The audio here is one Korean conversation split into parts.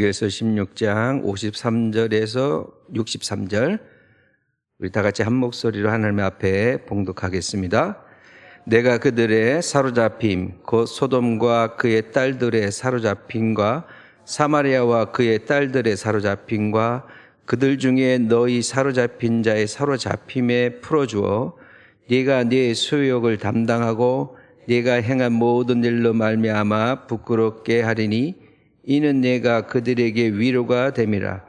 에서 16장 53절에서 63절 우리 다 같이 한 목소리로 하나님 앞에 봉독하겠습니다. 내가 그들의 사로잡힘 곧 소돔과 그의 딸들의 사로잡힘과 사마리아와 그의 딸들의 사로잡힘과 그들 중에 너희 사로잡힌 자의 사로잡힘에 풀어주어 네가 네 수욕을 담당하고 네가 행한 모든 일로 말미암아 부끄럽게 하리니 이는 내가 그들에게 위로가 됨이라.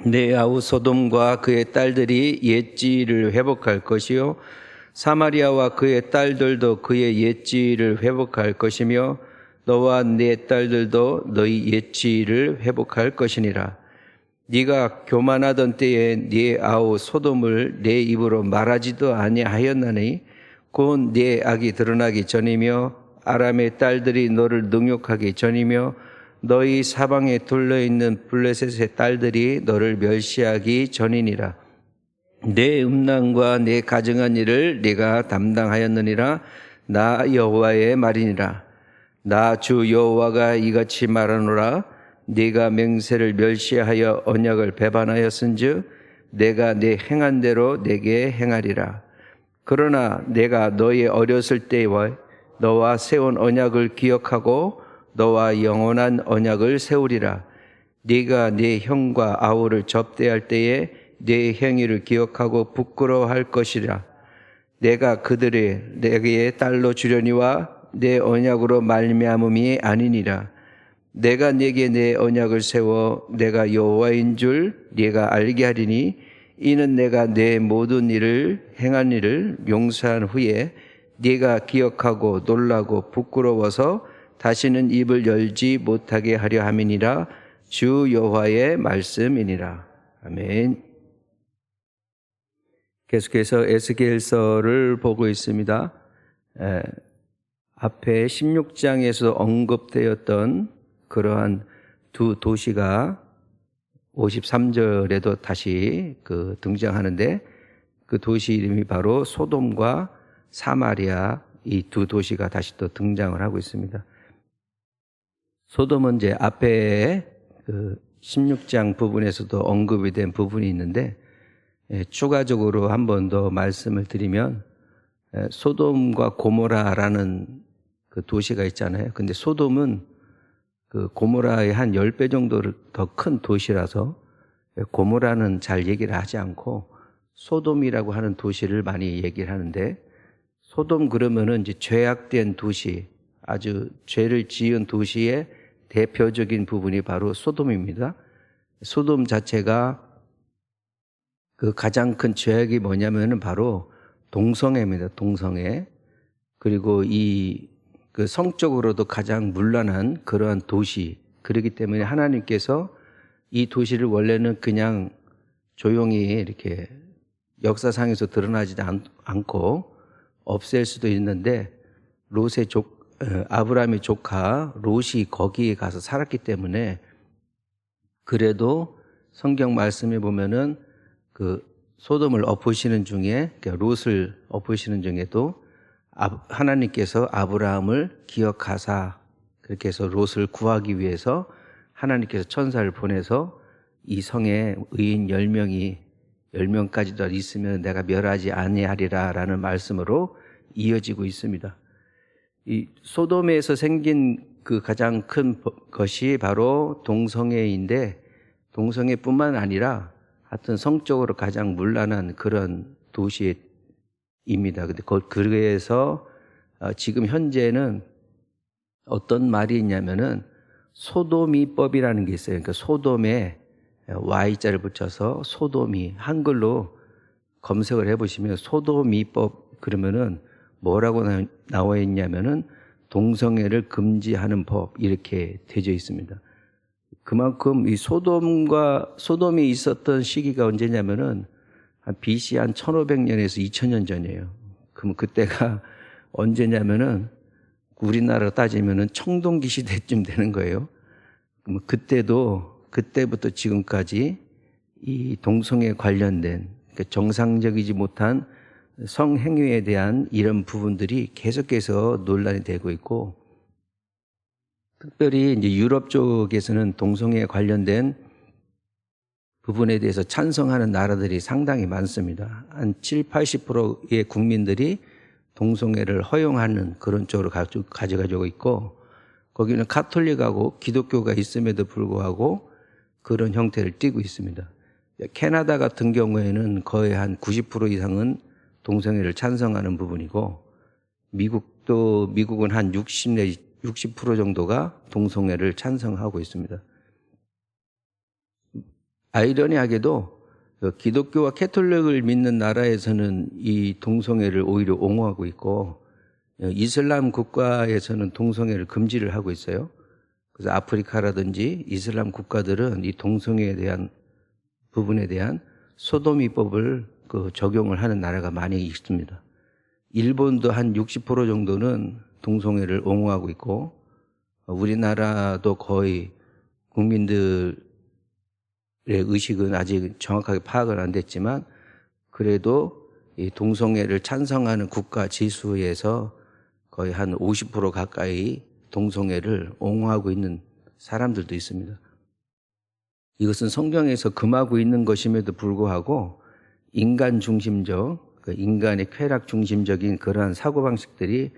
내 아우 소돔과 그의 딸들이 옛지를 회복할 것이요 사마리아와 그의 딸들도 그의 옛지를 회복할 것이며 너와 네 딸들도 너희 옛지를 회복할 것이니라. 네가 교만하던 때에 네 아우 소돔을 내 입으로 말하지도 아니하였나니 곧 네 악이 드러나기 전이며 아람의 딸들이 너를 능욕하기 전이며 너희 사방에 둘러있는 블레셋의 딸들이 너를 멸시하기 전이니라. 내 음란과 내 가증한 일을 네가 담당하였느니라. 나 여호와의 말이니라. 나 주 여호와가 이같이 말하노라. 네가 맹세를 멸시하여 언약을 배반하였은즉 내가 네 행한 대로 내게 행하리라. 그러나 내가 너의 어렸을 때와 너와 세운 언약을 기억하고 너와 영원한 언약을 세우리라. 네가 네 형과 아우를 접대할 때에 네 행위를 기억하고 부끄러워할 것이라. 내가 그들을 내게 딸로 주려니와 내 언약으로 말미암음이 아니니라. 내가 네게 내 언약을 세워 내가 여호와인 줄 네가 알게 하리니 이는 내가 내 모든 일을 행한 일을 용서한 후에 네가 기억하고 놀라고 부끄러워서 다시는 입을 열지 못하게 하려 함이니라. 주 여호와의 말씀이니라. 아멘. 계속해서 에스겔서를 보고 있습니다. 앞에 16장에서 언급되었던 그러한 두 도시가 53절에도 다시 등장하는데 그 도시 이름이 바로 소돔과 사마리아 이 두 도시가 다시 또 등장을 하고 있습니다. 소돔은 이제 앞에 16장 부분에서도 언급이 된 부분이 있는데 추가적으로 한 번 더 말씀을 드리면 소돔과 고모라라는 그 도시가 있잖아요. 근데 소돔은 그 고모라의 한 10배 정도를 더 큰 도시라서 고모라는 잘 얘기를 하지 않고 소돔이라고 하는 도시를 많이 얘기를 하는데 소돔 그러면은 이제 죄악된 도시, 아주 죄를 지은 도시의 대표적인 부분이 바로 소돔입니다. 소돔 자체가 그 가장 큰 죄악이 뭐냐면은 바로 동성애입니다. 동성애. 그리고 그 성적으로도 가장 문란한 그러한 도시. 그렇기 때문에 하나님께서 이 도시를 원래는 그냥 조용히 이렇게 역사상에서 드러나지 않고 없앨 수도 있는데 아브라함의 조카 롯이 거기에 가서 살았기 때문에 그래도 성경 말씀에 보면은 그 소돔을 엎으시는 중에 롯을 엎으시는 중에도 하나님께서 아브라함을 기억하사 그렇게 해서 롯을 구하기 위해서 하나님께서 천사를 보내서 이 성에 의인 10명까지도 있으면 내가 멸하지 아니하리라 라는 말씀으로 이어지고 있습니다. 이 소돔에서 생긴 그 가장 큰 것이 바로 동성애인데 동성애뿐만 아니라 하여튼 성적으로 가장 문란한 그런 도시입니다. 근데 그래서 지금 현재는 어떤 말이 있냐면은 소도미법이라는 게 있어요. 그러니까 소돔에 Y자를 붙여서 소도미, 한글로 검색을 해보시면 소도미법 그러면은 뭐라고 나와 있냐면은 동성애를 금지하는 법 이렇게 되어 있습니다. 그만큼 이 소돔이 있었던 시기가 언제냐면은 한 BC 한 1500년에서 2000년 전이에요. 그럼 그때가 언제냐면은 우리나라로 따지면은 청동기 시대쯤 되는 거예요. 그럼 그때부터 지금까지 이 동성애 관련된 그러니까 정상적이지 못한 성행위에 대한 이런 부분들이 계속해서 논란이 되고 있고 특별히 이제 유럽 쪽에서는 동성애에 관련된 부분에 대해서 찬성하는 나라들이 상당히 많습니다. 한 7, 80%의 국민들이 동성애를 허용하는 그런 쪽으로 가져가지고 있고, 거기는 카톨릭하고 기독교가 있음에도 불구하고 그런 형태를 띠고 있습니다. 캐나다 같은 경우에는 거의 한 90% 이상은 동성애를 찬성하는 부분이고, 미국은 한 60 내지 60% 정도가 동성애를 찬성하고 있습니다. 아이러니하게도 기독교와 캐톨릭을 믿는 나라에서는 이 동성애를 오히려 옹호하고 있고, 이슬람 국가에서는 동성애를 금지를 하고 있어요. 그래서 아프리카라든지 이슬람 국가들은 이 동성애에 대한 부분에 대한 소돔이법을 적용을 하는 나라가 많이 있습니다. 일본도 한 60% 정도는 동성애를 옹호하고 있고, 우리나라도 거의 국민들의 의식은 아직 정확하게 파악은 안 됐지만, 그래도 이 동성애를 찬성하는 국가 지수에서 거의 한 50% 가까이 동성애를 옹호하고 있는 사람들도 있습니다. 이것은 성경에서 금하고 있는 것임에도 불구하고 인간 중심적, 인간의 쾌락 중심적인 그러한 사고방식들이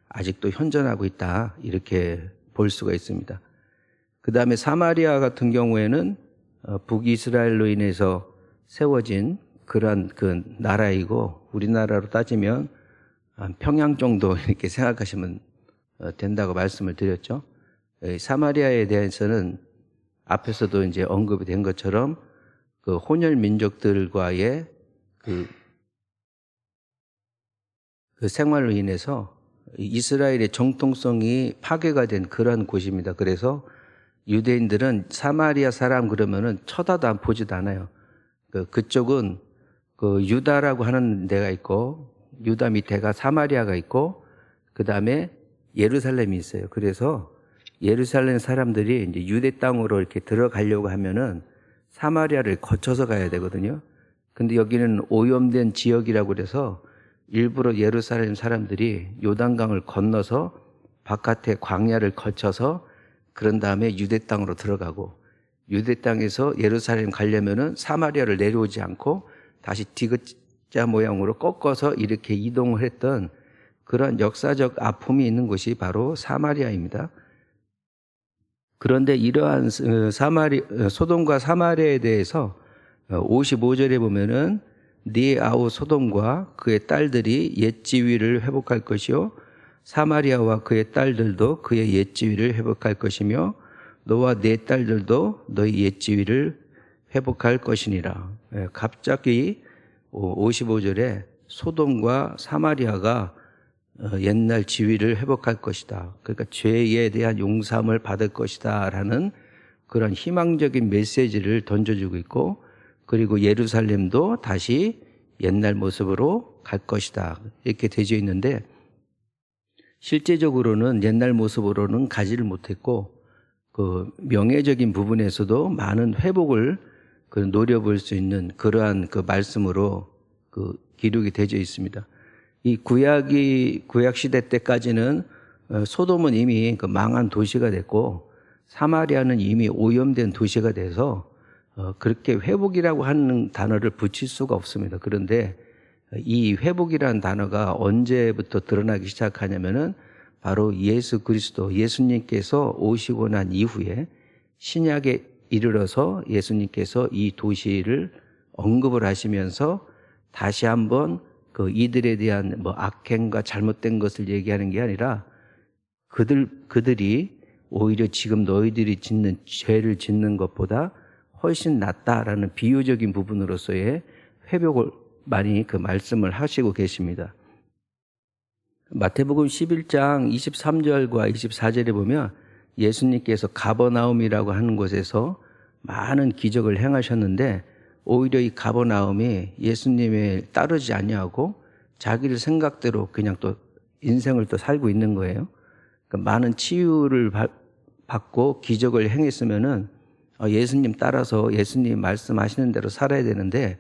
아직도 현존하고 있다, 이렇게 볼 수가 있습니다. 그 다음에 사마리아 같은 경우에는 북이스라엘로 인해서 세워진 그러한 그 나라이고, 우리나라로 따지면 평양 정도 이렇게 생각하시면 된다고 말씀을 드렸죠. 사마리아에 대해서는 앞에서도 이제 언급이 된 것처럼 그 혼혈 민족들과의 그 생활로 인해서 이스라엘의 정통성이 파괴가 된 그러한 곳입니다. 그래서 유대인들은 사마리아 사람 그러면은 쳐다도 안 보지도 않아요. 그쪽은 유다라고 하는 데가 있고, 유다 밑에가 사마리아가 있고, 그 다음에 예루살렘이 있어요. 그래서 예루살렘 사람들이 이제 유대 땅으로 이렇게 들어가려고 하면은 사마리아를 거쳐서 가야 되거든요. 근데 여기는 오염된 지역이라고 그래서 일부러 예루살렘 사람들이 요단강을 건너서 바깥에 광야를 거쳐서 그런 다음에 유대 땅으로 들어가고, 유대 땅에서 예루살렘 가려면은 사마리아를 내려오지 않고 다시 디귿자 모양으로 꺾어서 이렇게 이동을 했던 그런 역사적 아픔이 있는 곳이 바로 사마리아입니다. 그런데 이러한 소돔과 사마리아에 대해서 55절에 보면은 네 아우 소돔과 그의 딸들이 옛 지위를 회복할 것이요 사마리아와 그의 딸들도 그의 옛 지위를 회복할 것이며 너와 네 딸들도 너희 옛 지위를 회복할 것이니라. 갑자기 55절에 소돔과 사마리아가 옛날 지위를 회복할 것이다. 그러니까 죄에 대한 용서함을 받을 것이다 라는 그런 희망적인 메시지를 던져주고 있고, 그리고 예루살렘도 다시 옛날 모습으로 갈 것이다, 이렇게 되어 있는데, 실제적으로는 옛날 모습으로는 가지를 못했고, 그 명예적인 부분에서도 많은 회복을 노려볼 수 있는 그러한 그 말씀으로 기록이 되어 있습니다. 이 구약 시대 때까지는 소돔은 이미 망한 도시가 됐고, 사마리아는 이미 오염된 도시가 돼서 그렇게 회복이라고 하는 단어를 붙일 수가 없습니다. 그런데 이 회복이라는 단어가 언제부터 드러나기 시작하냐면은 바로 예수 그리스도, 예수님께서 오시고 난 이후에 신약에 이르러서 예수님께서 이 도시를 언급을 하시면서 다시 한번 이들에 대한 악행과 잘못된 것을 얘기하는 게 아니라 그들이 오히려 지금 너희들이 짓는 죄를 짓는 것보다 훨씬 낫다라는 비유적인 부분으로서의 회복을 많이 말씀을 하시고 계십니다. 마태복음 11장 23절과 24절에 보면 예수님께서 가버나움이라고 하는 곳에서 많은 기적을 행하셨는데, 오히려 이 가버나움이 예수님에 따르지 아니하고 자기를 생각대로 그냥 또 인생을 또 살고 있는 거예요. 그러니까 많은 치유를 받고 기적을 행했으면은 예수님 따라서 예수님 말씀하시는 대로 살아야 되는데,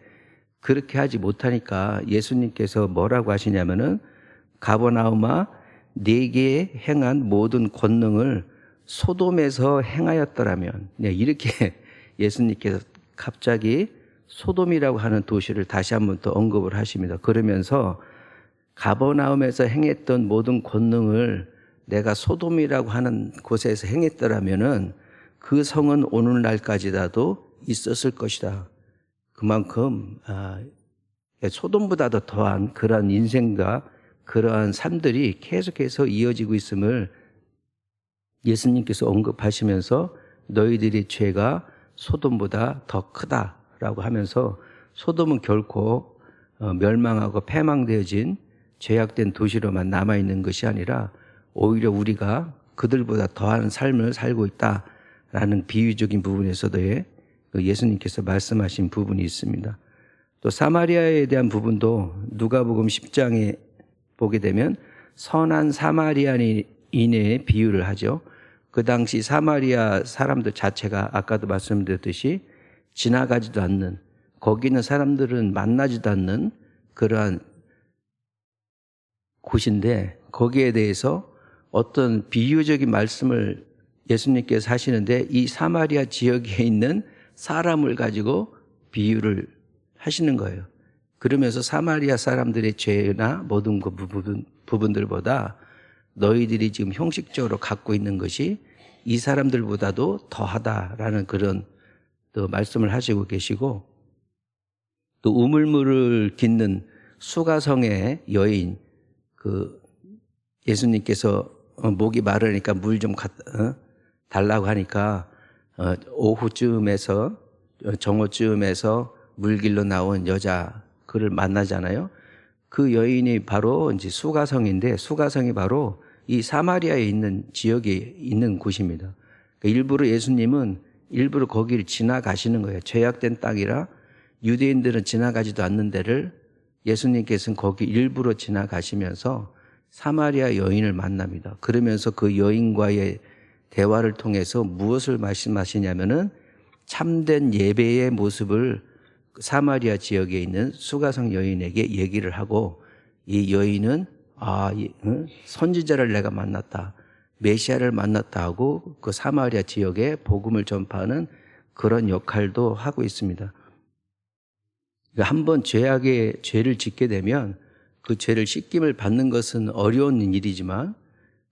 그렇게 하지 못하니까 예수님께서 뭐라고 하시냐면은 가버나움아, 네게 행한 모든 권능을 소돔에서 행하였더라면, 이렇게 예수님께서 갑자기 소돔이라고 하는 도시를 다시 한번 또 언급을 하십니다. 그러면서 가버나움에서 행했던 모든 권능을 내가 소돔이라고 하는 곳에서 행했더라면은 그 성은 오늘날까지라도 있었을 것이다. 그만큼 소돔보다도 더한 그러한 인생과 그러한 삶들이 계속해서 이어지고 있음을 예수님께서 언급하시면서 너희들의 죄가 소돔보다 더 크다라고 하면서 소돔은 결코 멸망하고 패망되어진 죄악된 도시로만 남아있는 것이 아니라 오히려 우리가 그들보다 더한 삶을 살고 있다라는 비유적인 부분에서도의 예수님께서 말씀하신 부분이 있습니다. 또 사마리아에 대한 부분도 누가복음 10장에 보게 되면 선한 사마리아인의 비유를 하죠. 그 당시 사마리아 사람들 자체가 아까도 말씀드렸듯이 지나가지도 않는, 거기 있는 사람들은 만나지도 않는 그러한 곳인데 거기에 대해서 어떤 비유적인 말씀을 예수님께서 하시는데 이 사마리아 지역에 있는 사람을 가지고 비유를 하시는 거예요. 그러면서 사마리아 사람들의 죄나 모든 그 부분들보다 너희들이 지금 형식적으로 갖고 있는 것이 이 사람들보다도 더하다라는 그런 또 말씀을 하시고 계시고, 또 우물물을 깃는 수가성의 여인, 그 예수님께서 목이 마르니까 물 좀 달라고 하니까 오후쯤에서 정오쯤에서 물길로 나온 여자 그를 만나잖아요. 그 여인이 바로 이제 수가성인데 수가성이 바로 이 사마리아에 있는 지역에 있는 곳입니다. 그러니까 일부러 예수님은 일부러 거기를 지나가시는 거예요. 죄악된 땅이라 유대인들은 지나가지도 않는 데를 예수님께서는 거기 일부러 지나가시면서 사마리아 여인을 만납니다. 그러면서 그 여인과의 대화를 통해서 무엇을 말씀하시냐면은 참된 예배의 모습을 사마리아 지역에 있는 수가성 여인에게 얘기를 하고, 이 여인은 선지자를 내가 만났다, 메시아를 만났다 하고 그 사마리아 지역에 복음을 전파하는 그런 역할도 하고 있습니다. 한번 죄를 짓게 되면 그 죄를 씻김을 받는 것은 어려운 일이지만,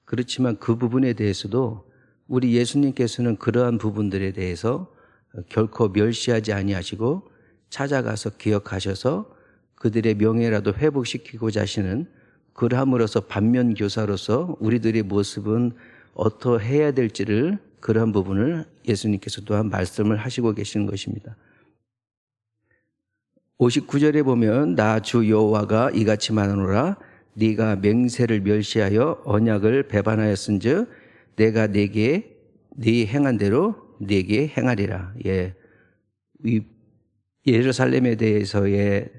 그렇지만 그 부분에 대해서도 우리 예수님께서는 그러한 부분들에 대해서 결코 멸시하지 아니하시고 찾아가서 기억하셔서 그들의 명예라도 회복시키고자 하시는, 그러함으로써 반면교사로서 우리들의 모습은 어떠해야 될지를, 그러한 부분을 예수님께서 또한 말씀을 하시고 계시는 것입니다. 59절에 보면 나 주 여호와가 이같이 말하노라 네가 맹세를 멸시하여 언약을 배반하였은즉 내가 네게 네 행한 대로 네게 행하리라. 이 예루살렘에 대해서의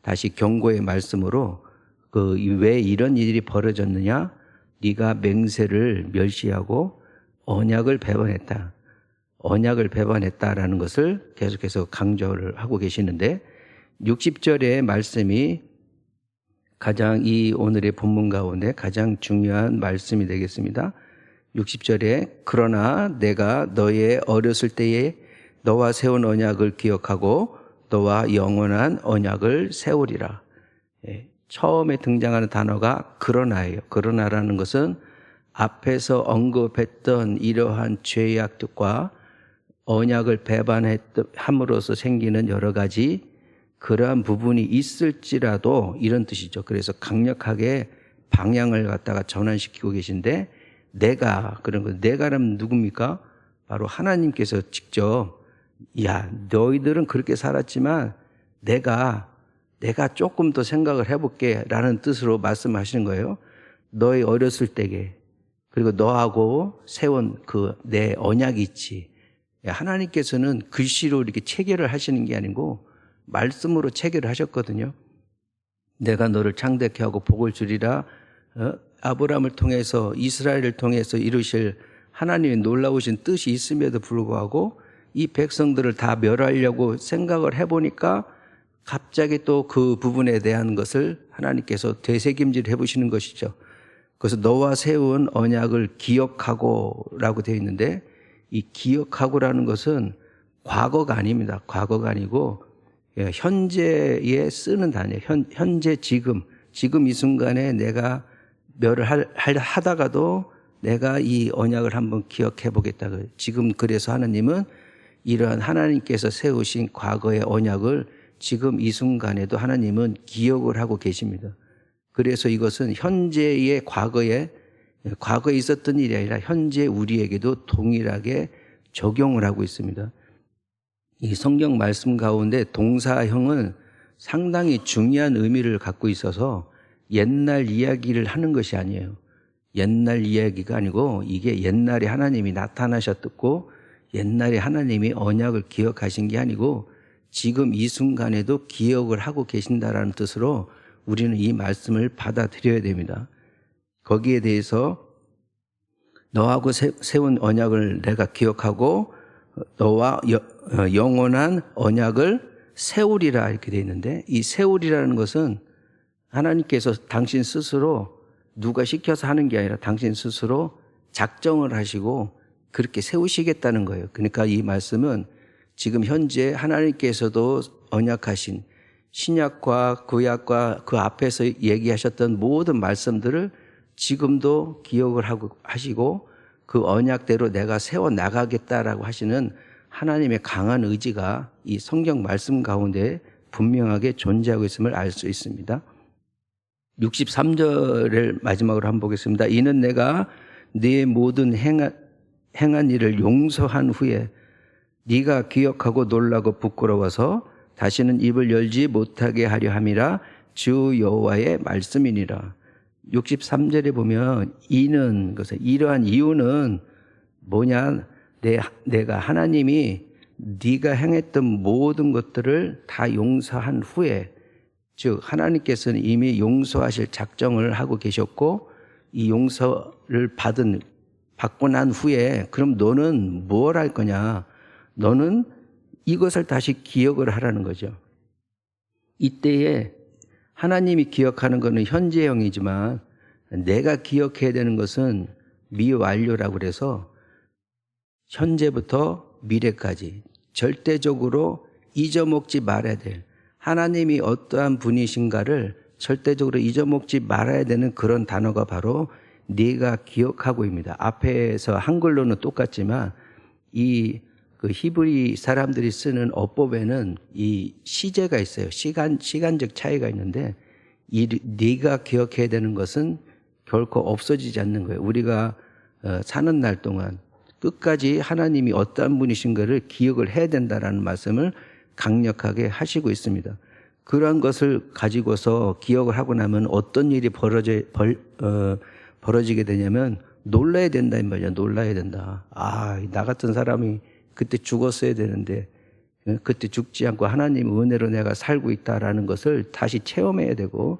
다시 경고의 말씀으로 왜 이런 일이 벌어졌느냐? 네가 맹세를 멸시하고 언약을 배반했다. 언약을 배반했다라는 것을 계속해서 강조를 하고 계시는데, 60절의 말씀이 가장 이 오늘의 본문 가운데 가장 중요한 말씀이 되겠습니다. 60절에 그러나 내가 너의 어렸을 때에 너와 세운 언약을 기억하고 너와 영원한 언약을 세우리라. 처음에 등장하는 단어가 그러나예요. 그러나라는 것은 앞에서 언급했던 이러한 죄악과 언약을 배반함으로써 생기는 여러 가지 그러한 부분이 있을지라도 이런 뜻이죠. 그래서 강력하게 방향을 갖다가 전환시키고 계신데, 내가라면 누굽니까? 바로 하나님께서 직접 너희들은 그렇게 살았지만 내가 조금 더 생각을 해볼게 라는 뜻으로 말씀하시는 거예요. 너의 어렸을 때에 그리고 너하고 세운 그 내 언약이 있지. 하나님께서는 글씨로 이렇게 체결을 하시는 게 아니고 말씀으로 체결을 하셨거든요. 내가 너를 창대케 하고 복을 주리라. 아브라함을 통해서 이스라엘을 통해서 이루실 하나님의 놀라우신 뜻이 있음에도 불구하고 이 백성들을 다 멸하려고 생각을 해보니까 갑자기 또 그 부분에 대한 것을 하나님께서 되새김질 해보시는 것이죠. 그래서 너와 세운 언약을 기억하고라고 되어 있는데, 이 기억하고라는 것은 과거가 아닙니다. 과거가 아니고 현재에 쓰는 단어예요. 현재 지금 이 순간에 내가 멸을 하다가도 내가 이 언약을 한번 기억해 보겠다. 지금 그래서 하나님은 이러한 하나님께서 세우신 과거의 언약을 지금 이 순간에도 하나님은 기억을 하고 계십니다. 그래서 이것은 현재의 과거에 있었던 일이 아니라 현재 우리에게도 동일하게 적용을 하고 있습니다. 이 성경 말씀 가운데 동사형은 상당히 중요한 의미를 갖고 있어서 옛날 이야기를 하는 것이 아니에요. 옛날 이야기가 아니고 이게 옛날에 하나님이 나타나셨고 옛날에 하나님이 언약을 기억하신 게 아니고 지금 이 순간에도 기억을 하고 계신다라는 뜻으로 우리는 이 말씀을 받아들여야 됩니다. 거기에 대해서 너하고 세운 언약을 내가 기억하고 너와 영원한 언약을 세우리라 이렇게 되어 있는데, 이 세우리라는 것은 하나님께서 당신 스스로 누가 시켜서 하는 게 아니라 당신 스스로 작정을 하시고 그렇게 세우시겠다는 거예요. 그러니까 이 말씀은 지금 현재 하나님께서도 언약하신 신약과 구약과 그 앞에서 얘기하셨던 모든 말씀들을 지금도 기억을 하시고 그 언약대로 내가 세워나가겠다라고 하시는 하나님의 강한 의지가 이 성경 말씀 가운데 분명하게 존재하고 있음을 알 수 있습니다. 63절을 마지막으로 한번 보겠습니다. 이는 내가 네 모든 행한 일을 용서한 후에 네가 기억하고 놀라고 부끄러워서 다시는 입을 열지 못하게 하려 함이라 주 여호와의 말씀이니라. 63절에 보면 이는, 그래서 이러한 이유는 뭐냐, 내가 하나님이 네가 행했던 모든 것들을 다 용서한 후에, 즉 하나님께서는 이미 용서하실 작정을 하고 계셨고 이 용서를 받고 난 후에 그럼 너는 뭘 할 거냐, 너는 이것을 다시 기억을 하라는 거죠. 이때에 하나님이 기억하는 것은 현재형이지만 내가 기억해야 되는 것은 미완료라고 그래서 현재부터 미래까지 절대적으로 잊어먹지 말아야 될, 하나님이 어떠한 분이신가를 절대적으로 잊어먹지 말아야 되는 그런 단어가 바로 네가 기억하고입니다. 앞에서 한글로는 똑같지만 그 히브리 사람들이 쓰는 어법에는 이 시제가 있어요. 시간적 차이가 있는데 이 네가 기억해야 되는 것은 결코 없어지지 않는 거예요. 우리가 사는 날 동안 끝까지 하나님이 어떠한 분이신가를 기억을 해야 된다라는 말씀을 강력하게 하시고 있습니다. 그러한 것을 가지고서 기억을 하고 나면 어떤 일이 벌어지게 되냐면 놀라야 된다 이 말이야. 놀라야 된다. 나 같은 사람이 그때 죽었어야 되는데 그때 죽지 않고 하나님 은혜로 내가 살고 있다라는 것을 다시 체험해야 되고,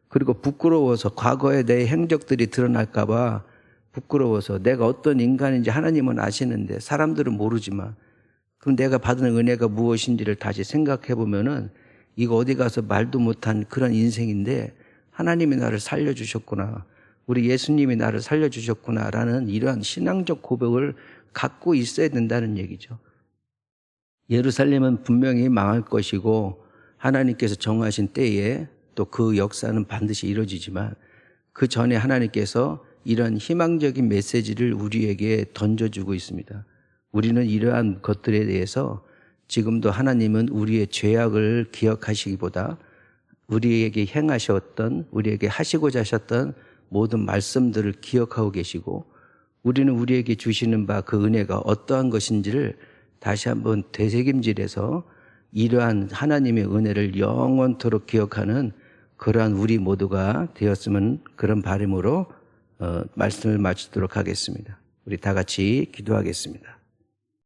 그리고 부끄러워서 과거에 내 행적들이 드러날까 봐 부끄러워서 내가 어떤 인간인지 하나님은 아시는데 사람들은 모르지만 그럼 내가 받은 은혜가 무엇인지를 다시 생각해 보면은 이거 어디 가서 말도 못한 그런 인생인데 하나님이 나를 살려주셨구나, 우리 예수님이 나를 살려주셨구나라는 이러한 신앙적 고백을 갖고 있어야 된다는 얘기죠. 예루살렘은 분명히 망할 것이고 하나님께서 정하신 때에 또 그 역사는 반드시 이루어지지만 그 전에 하나님께서 이런 희망적인 메시지를 우리에게 던져주고 있습니다. 우리는 이러한 것들에 대해서 지금도 하나님은 우리의 죄악을 기억하시기보다 우리에게 행하셨던, 우리에게 하시고자 하셨던 모든 말씀들을 기억하고 계시고, 우리는 우리에게 주시는 바 그 은혜가 어떠한 것인지를 다시 한번 되새김질해서 이러한 하나님의 은혜를 영원토록 기억하는 그러한 우리 모두가 되었으면, 그런 바람으로 말씀을 마치도록 하겠습니다. 우리 다 같이 기도하겠습니다.